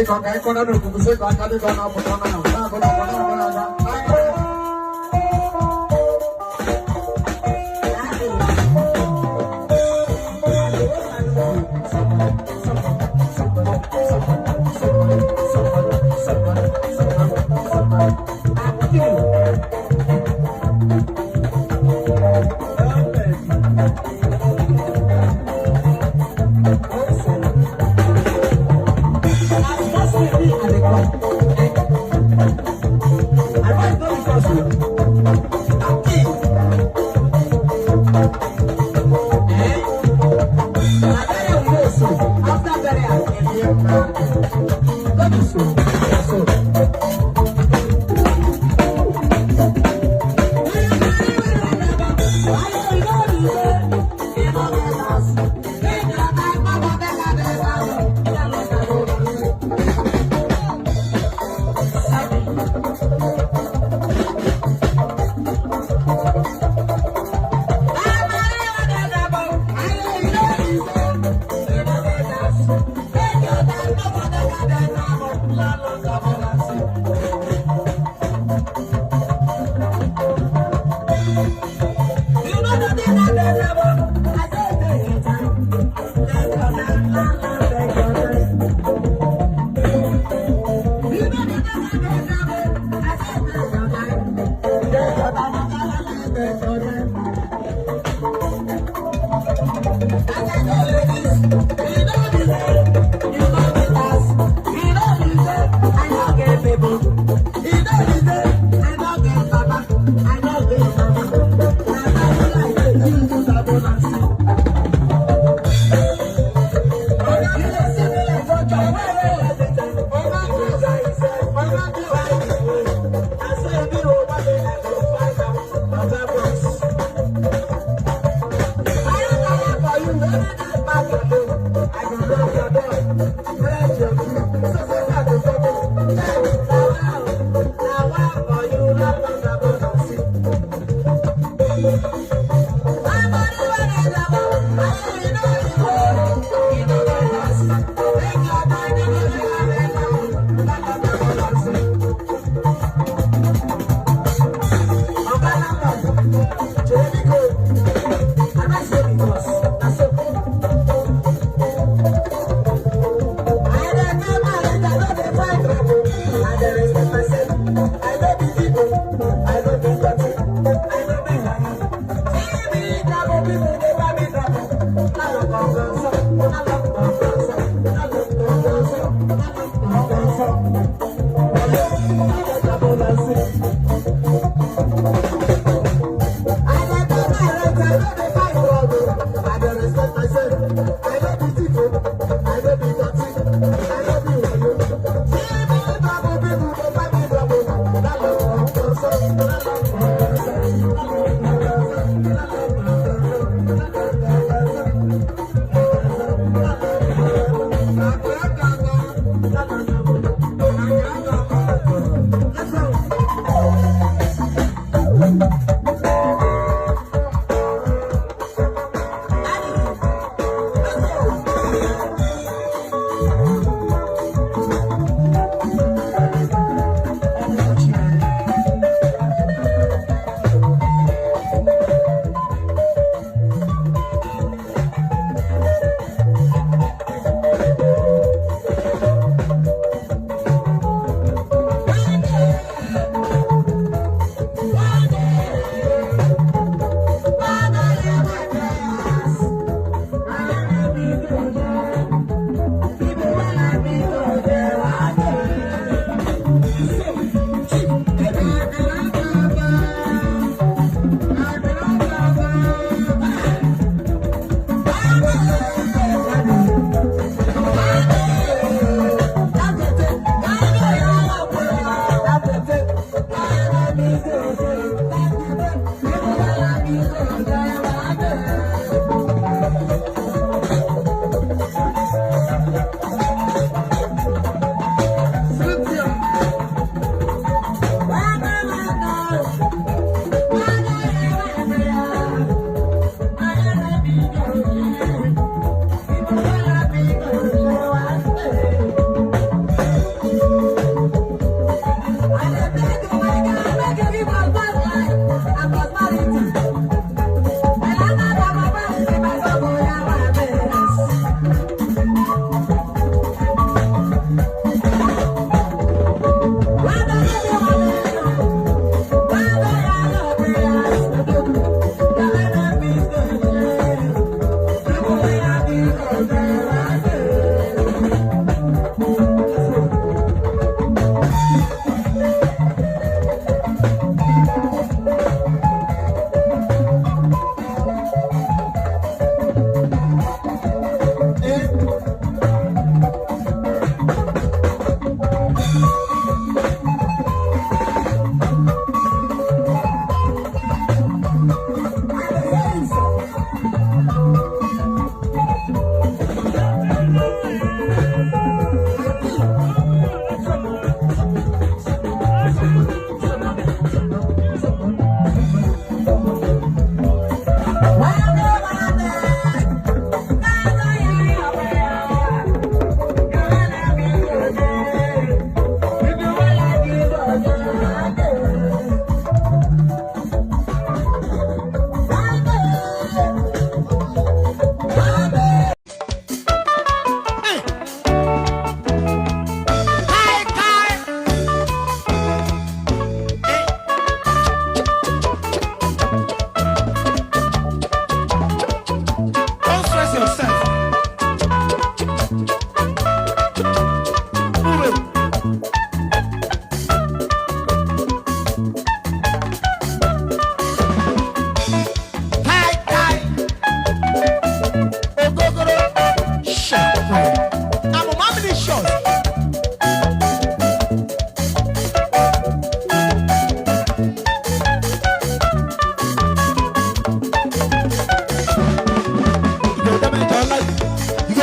con cái con đã được cùng với con cái con nào một con nào ba con nào con nào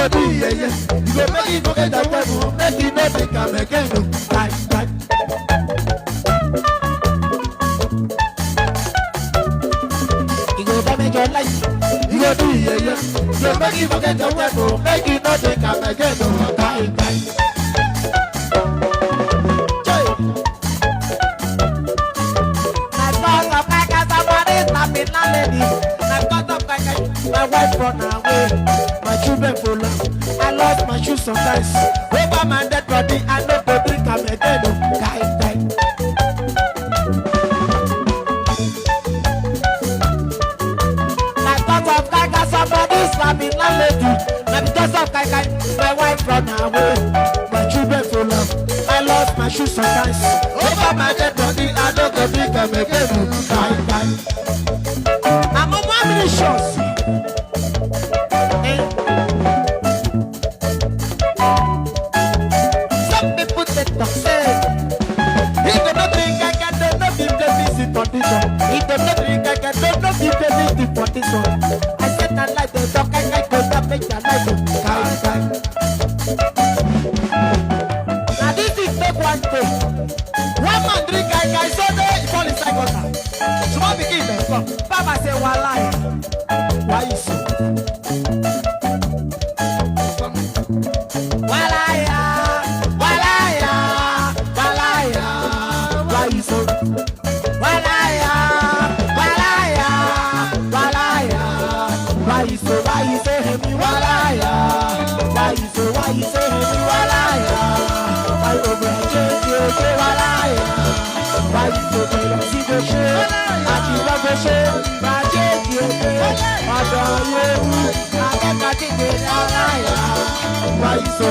go do yeah. You go make it forget that devil, make it not think I'm again. Time. You go damage your life. You go do yeah. You go make it forget the devil, make it not think I'm again. Time. My wife run away, my children follow. I lost my shoes sometimes. Over my dead body, I know go drink am again. Die. My thoughts of Kaka, somebody slapping landlady. Now because of Kaka, my wife run away, my children follow. I lost my shoes sometimes. Over my dead body, I know go drink am again. Die. I'm on 1 minute shots. If them not drink, I don't know if they need for this one. I said not like the dog, I go that make your life kind. Now this is take one day. One man drink, I saw there, he fall inside water. Small begin them come. Papa say, why so? Why so? Why you say heavy walaya? Why you say heavy walaya? Why over change you say walaya? Why you so jealous you go share? I keep up the share. Why change you say? I don't know. I can't get it walaya. Why you so?